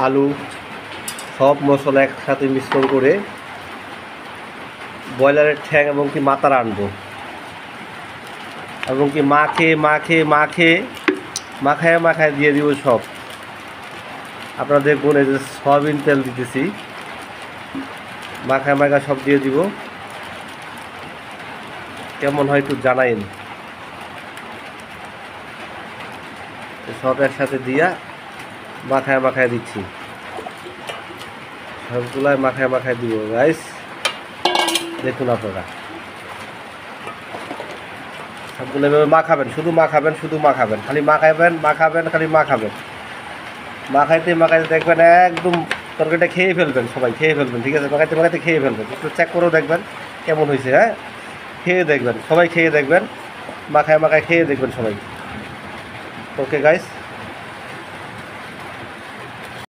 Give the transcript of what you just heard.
আলু সব মশলা একসাথে মিশ্রণ করে ব্রয়লারের ঠ্যাং এবং কি মাথা রানবো এবং কি মাখায় দিয়ে দিব সব। আপনারা দেখুন এই যে সয়াবিন তেল দিতেছি, মাখায় সব দিয়ে দিব। কেমন হয় একটু জানাইন। সব একসাথে দিয়া মাখায় দিচ্ছি, সবগুলাই মাখায় দিব গাইস। দেখুন আপনারা সবগুলো এভাবে মাখাবেন, শুধু মাখাবেন, খালি মাখাবেন। মাখাইতে দেখবেন একদম তরকারিটা খেয়ে ফেলবেন, সবাই খেয়ে ফেলবেন, ঠিক আছে? মাখাইতে খেয়ে ফেলবেন। একটু চেক করেও দেখবেন কেমন হয়েছে। হ্যাঁ, খেয়ে দেখবেন, সবাই খেয়ে দেখবেন, মাখায় খেয়ে দেখবেন সবাই। Okay guys.